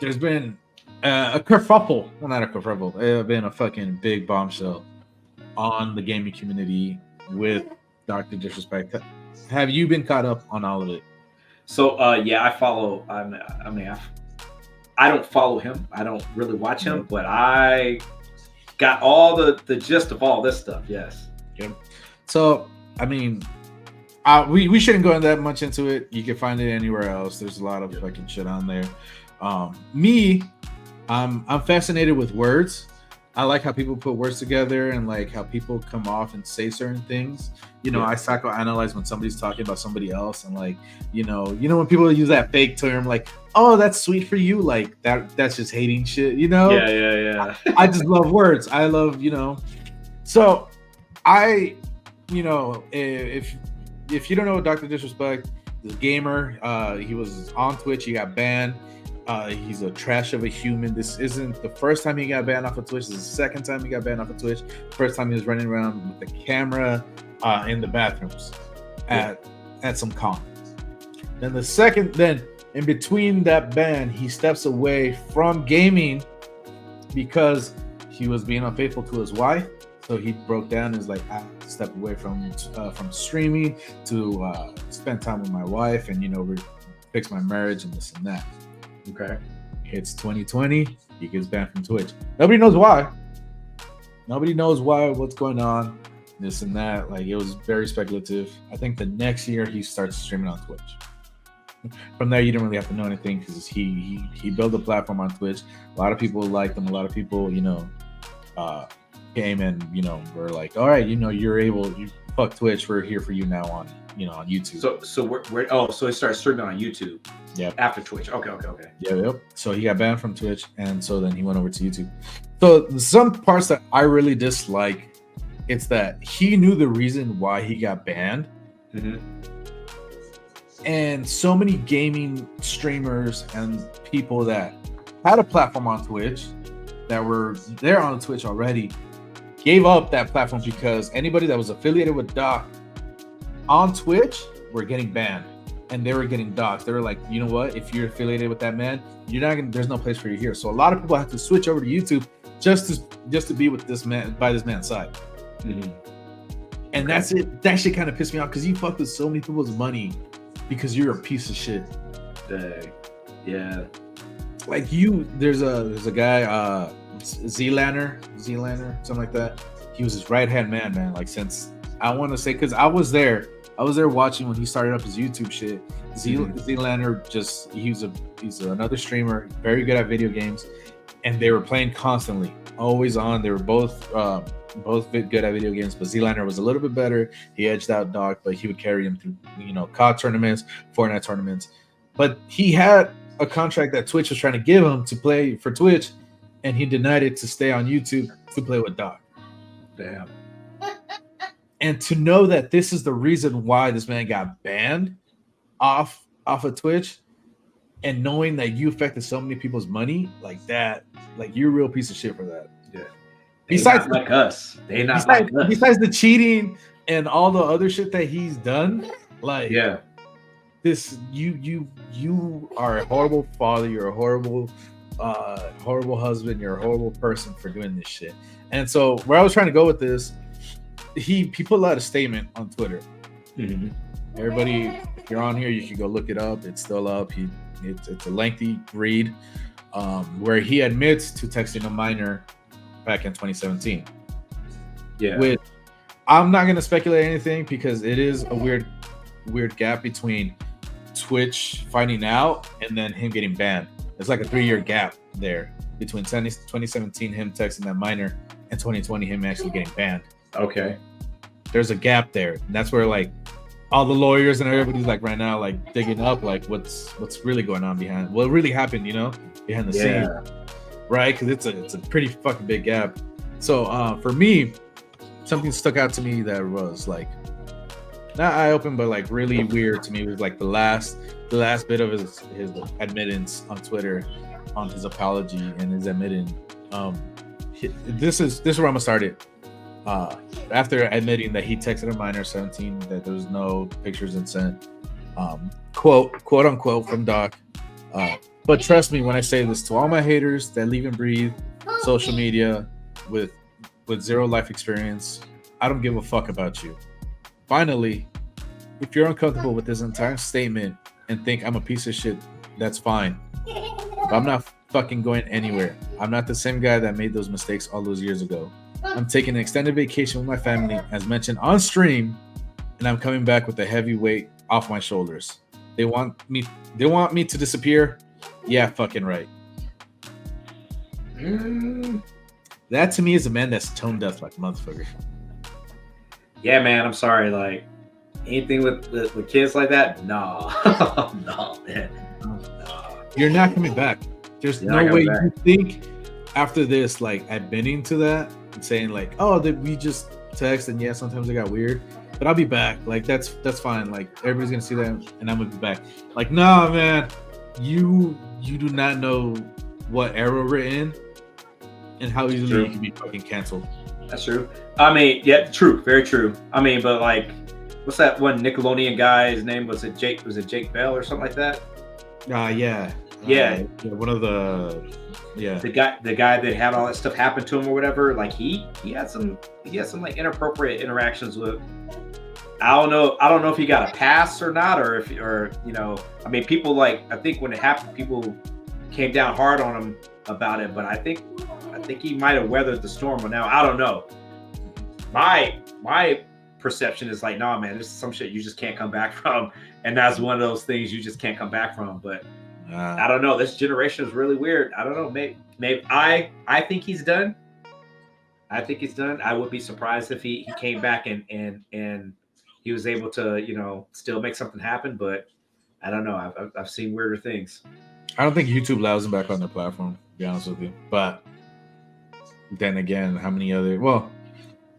there's been a kerfuffle. Well, not a kerfuffle. It's been a fucking big bombshell on the gaming community with Dr. Disrespect. Have you been caught up on all of it? So yeah, I follow. I don't follow him. I don't really watch him, but I got all the gist of all this stuff. Yes. Yep. So I mean, we shouldn't go that much into it. You can find it anywhere else. There's a lot of fucking shit on there. I'm fascinated with words. I like how people put words together and like how people come off and say certain things. I psychoanalyze when somebody's talking about somebody else, and like, when people use that fake term, like, oh, that's sweet for you, like that's just hating shit, Yeah. I just love words. I love, So I, if you don't know Dr. Disrespect, the gamer, he was on Twitch, he got banned. He's a trash of a human. This isn't the first time he got banned off of Twitch. This is the second time he got banned off of Twitch. First time he was running around with the camera in the bathrooms at some con. Then in between that ban, he steps away from gaming because he was being unfaithful to his wife. So he broke down and was like, I have to step away from streaming to spend time with my wife and fix my marriage and this and that. Okay. Hits 2020, he gets banned from Twitch. Nobody knows why. What's going on, this and that. Like, it was very speculative. I think the next year he starts streaming on Twitch. From there, you don't really have to know anything because he built a platform on Twitch. A lot of people liked him. A lot of people, came and were like, all right, you fuck Twitch. We're here for you now on YouTube. So he started streaming on YouTube. Yeah. After Twitch. Okay. Yep. So he got banned from Twitch, and so then he went over to YouTube. So some parts that I really dislike, it's that he knew the reason why he got banned. Mm-hmm. And so many gaming streamers and people that had a platform on Twitch that were there on Twitch already gave up that platform because anybody that was affiliated with Doc on Twitch were getting banned. And they were getting doxxed. They were like, you know what? If you're affiliated with that man, there's no place for you here. So a lot of people have to switch over to YouTube just to be with this man, by this man's side. Mm-hmm. And that's it. That shit kind of pissed me off because you fucked with so many people's money because you're a piece of shit. Dang. Yeah. Like there's a guy, Z-Lanner, something like that. He was his right-hand man. Like, since I want to say, because I was there watching when he started up his YouTube shit. Z-Lanner he's another streamer, very good at video games, and they were playing constantly, always on. They were both good at video games, but Z-Lanner was a little bit better. He edged out Doc, but he would carry him through, COD tournaments, Fortnite tournaments. But he had a contract that Twitch was trying to give him to play for Twitch, and he denied it to stay on YouTube to play with Doc. Damn. And to know that this is the reason why this man got banned off of Twitch, and knowing that you affected so many people's money like that, like, you're a real piece of shit for that. Yeah. Besides us. Besides the cheating and all the other shit that he's done, like, yeah, this you are a horrible father. You're a horrible husband. You're a horrible person for doing this shit. And so where I was trying to go with this, he put out a statement on Twitter. Mm-hmm. Everybody, if you're on here, you can go look it up. It's still up. It's a lengthy read, where he admits to texting a minor back in 2017. Yeah. Which I'm not going to speculate anything because it is a weird gap between Twitch finding out and then him getting banned. It's like a 3-year gap there between 2017 him texting that minor and 2020 him actually getting banned. Okay. There's a gap there. And that's where, like, all the lawyers and everybody's like right now, like, digging up, like, what's really going on behind what really happened, behind the scenes, right? Because it's a pretty fucking big gap. So for me, something stuck out to me that was like not eye-open, but like really weird to me was like the last bit of his admittance on Twitter, on his apology and his admitting. This is where I'm gonna start it. After admitting that he texted a minor 17, that there was no pictures and sent, quote unquote from Doc, But trust me when I say this to all my haters that leave and breathe social media with zero life experience. I don't give a fuck about you. Finally, if you're uncomfortable with this entire statement and think I'm a piece of shit, that's fine. But I'm not fucking going anywhere. I'm not the same guy that made those mistakes all those years ago. I'm taking an extended vacation with my family, as mentioned on stream, and I'm coming back with a heavy weight off my shoulders. They want me to disappear. Yeah, fucking right. That to me is a man that's tone deaf like a motherfucker. Yeah, man. I'm sorry. Like anything with kids like that, no, no, man. No. You're not coming back. There's no way you think after this, like admitting to that and saying like, oh, that we just text and yeah, sometimes it got weird, but I'll be back. Like that's fine. Like everybody's gonna see that and I'm gonna be back. Like, nah, man, you do not know what era we're in and how easily you can be fucking canceled. That's true. I mean, yeah, true, very true. I mean, but like, what's that one Nickelodeon guy? His name was it Jake? Was it Jake Bell or something like that? Yeah. One of the the guy that had all that stuff happen to him or whatever. Like he had some like inappropriate interactions with. I don't know if he got a pass or not, or I mean, people like, I think when it happened, people came down hard on him about it, but I think he might have weathered the storm. But now I don't know. My perception is like, nah, man, this is some shit you just can't come back from, and that's one of those things you just can't come back from. But I don't know. This generation is really weird. I don't know. Maybe I think he's done. I think he's done. I would be surprised if he came back and he was able to, still make something happen. But I don't know. I've seen weirder things. I don't think YouTube allows him back on their platform, to be honest with you. But then again, how many other? Well,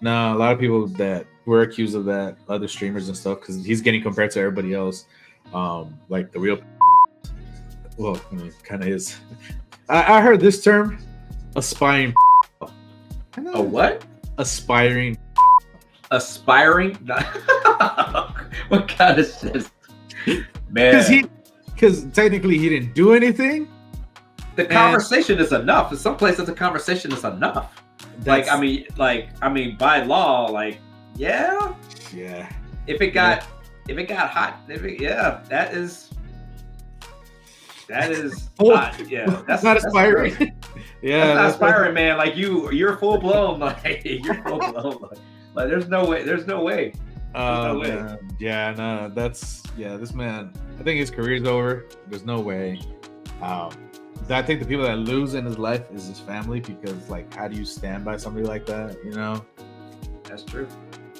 no, a lot of people that were accused of that, other streamers and stuff, because he's getting compared to everybody else, like the real. Well, I mean, kind of is. I heard this term, aspiring. A what? Aspiring. Aspiring? What kind of shit? Man. Because technically he didn't do anything. The conversation is enough. In some places, the conversation is enough. Like, I mean, by law, like, yeah. If it got hot, that is. That's not aspiring. Yeah, that's not aspiring, man. Like you're full blown. Like you're full blown. Like there's no way. There's no way. Yeah, no, this man, I think his career's over. There's no way. I think the people that lose in his life is his family, because like, how do you stand by somebody like that? That's true.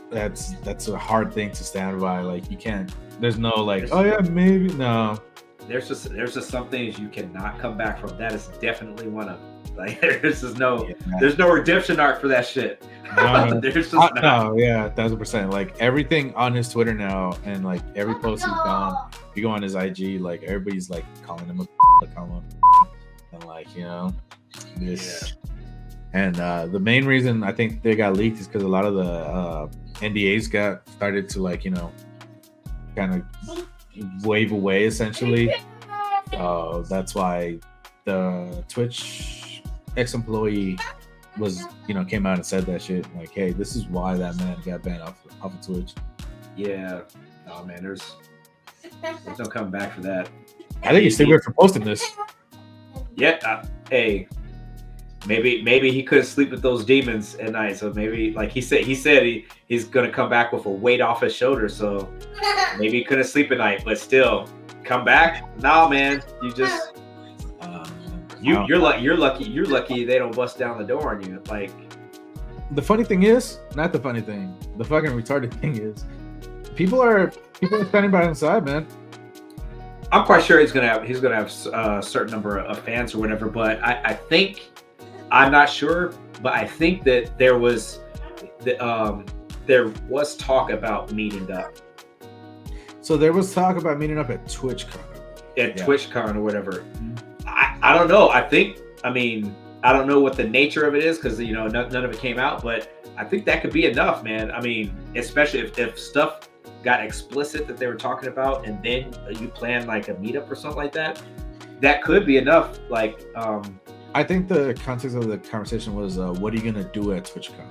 That's a hard thing to stand by. Like you can't. There's no like, oh yeah, maybe no. There's just some things you cannot come back from. That is definitely one of them. Like there's no redemption arc for that shit. No, there's just no. Yeah, 1,000%. Like everything on his Twitter now, and like every post he's done, you go on his IG, like everybody's like calling him and like this. Yeah. And the main reason I think they got leaked is because a lot of the NDAs got started to like kind of wave away essentially. That's why the Twitch ex-employee was came out and said that shit, like, hey, this is why that man got banned off of Twitch. Yeah. Oh man, there's no coming back for that. I think he's still weird for posting this. Yeah. Hey, maybe he couldn't sleep with those demons at night, so maybe like he said he's gonna come back with a weight off his shoulder, so maybe he couldn't sleep at night, but still come back. Nah, man, you just you're lucky they don't bust down the door on you. Like the funny thing is, not the funny thing, the fucking retarded thing is, people are standing by his side, man. I'm quite sure he's gonna have a certain number of fans or whatever, but I think, I'm not sure, but I think that there was talk about meeting up. So there was talk about meeting up at TwitchCon. TwitchCon or whatever. I don't know. I don't know what the nature of it is, because none of it came out, but I think that could be enough, man. I mean, especially if stuff got explicit that they were talking about, and then you plan like a meetup or something like that, that could be enough. Like, I think the context of the conversation was, what are you gonna do at TwitchCon?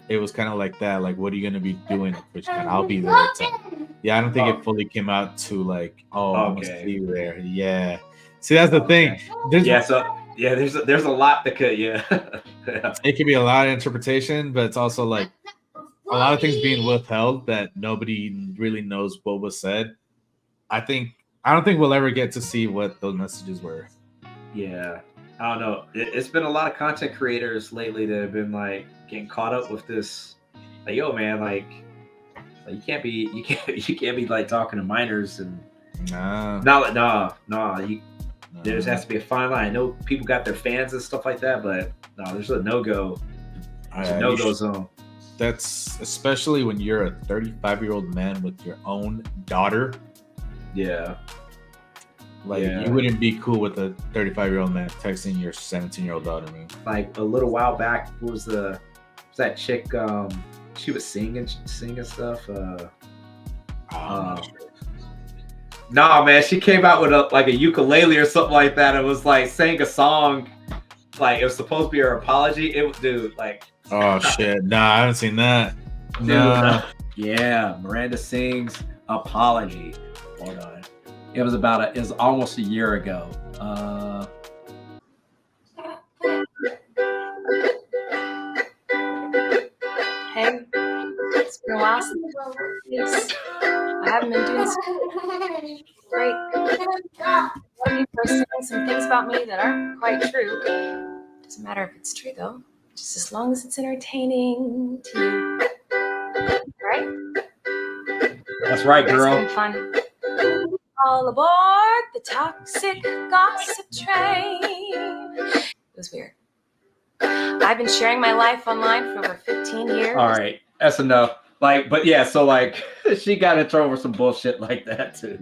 It was kind of like that. Like, what are you gonna be doing at TwitchCon? I'll be there. Yeah, I don't think it fully came out to like, I'm gonna see you there. Yeah. See, that's the thing. There's a lot that could, It could be a lot of interpretation, but it's also like a lot of things being withheld that nobody really knows what was said. I don't think we'll ever get to see what those messages were. Yeah, I don't know. It's been a lot of content creators lately that have been like getting caught up with this. Like, yo, man, like you can't be like talking to minors and there has to be a fine line. I know people got their fans and stuff like that, but no, there's a no-go. There's a no-go zone. That's especially when you're a 35-year-old man with your own daughter. Yeah. You wouldn't be cool with a 35-year-old man texting your 17-year-old daughter, man. Like a little while back, was that chick? She was singing stuff. Nah, man, she came out with a ukulele or something like that. It was like sang a song, like it was supposed to be her apology. It was, dude, like. Oh shit! Nah, I haven't seen that. Nah. Yeah, Miranda sings apology. Hold on. It was almost a year ago. Hey, it's been a while since I haven't been doing so great. You posting some things about me that aren't quite true. Doesn't matter if it's true though, just as long as it's entertaining to you. Right? That's right, girl. It's been fun. All aboard the toxic gossip train. It was weird. I've been sharing my life online for over 15 years. All right, that's enough. Like, but yeah, so like she got in trouble for some bullshit like that too.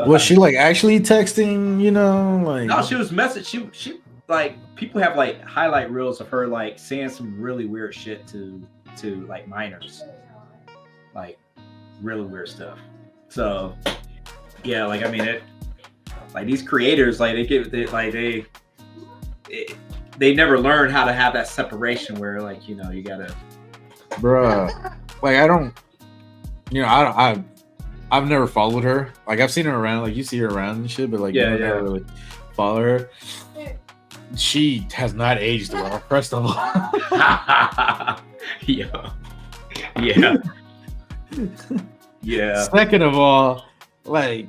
Was she like actually texting? You know, like no, she was messaging. She like people have like highlight reels of her like saying some really weird shit to like minors, like really weird stuff. So yeah, like I mean it. Like these creators, like they never learn how to have that separation where like you know you gotta. Bruh, like I don't, you know, I've never followed her. Like I've seen her around, like you see her around and shit, but like you never really follow her. She has not aged well. First of all, yeah. Second of all, like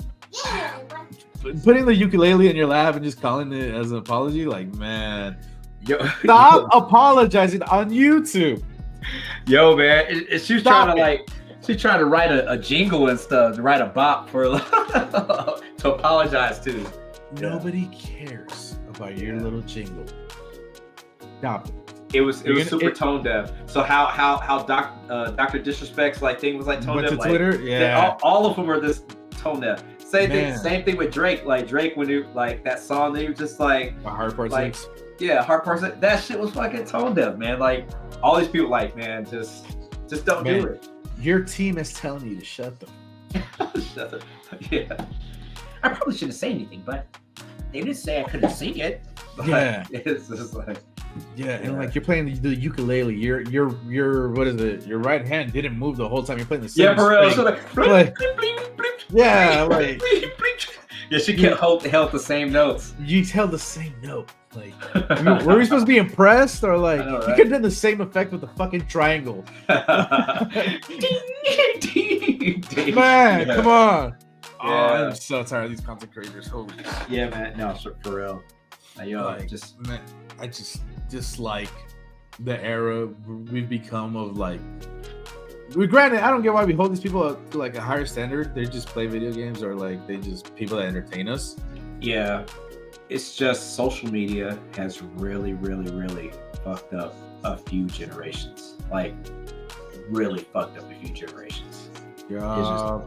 putting the ukulele in your lap and just calling it as an apology, like man, stop apologizing on YouTube. Yo, man, she's trying to write a jingle and stuff, to write a bop for to apologize to. Nobody cares about your little jingle. Stop it. It was super tone deaf. So how Dr. Disrespect's like thing was like tone deaf. Like, Twitter, all of them are this tone deaf. Same thing with Drake. Like Drake when you like that song, they were just like a hard part like, 6. Yeah, hard part 6. That shit was fucking tone deaf, man. Like all these people, like man, just don't do it. Your team is telling you to shut them. Shut up. Yeah. I probably shouldn't say anything, but they didn't say I couldn't sing it. But it's just like. Yeah, and like you're playing the ukulele, your what is it? Your right hand didn't move the whole time you're playing the same. Yeah, for real. So like, yeah, she held the same notes. You held the same note. Like, were we supposed to be impressed or like know, right? You could have done the same effect with the fucking triangle? Man, come on. Yeah. Oh, I'm so tired of these content creators. Holy shit. Yeah, man. No, for real. Man, I just dislike the era we've become of like. Granted, I don't get why we hold these people up to like a higher standard. They just play video games or like they just people that entertain us. Yeah, it's just social media has really, really, really fucked up a few generations. Like, really fucked up a few generations. Yeah.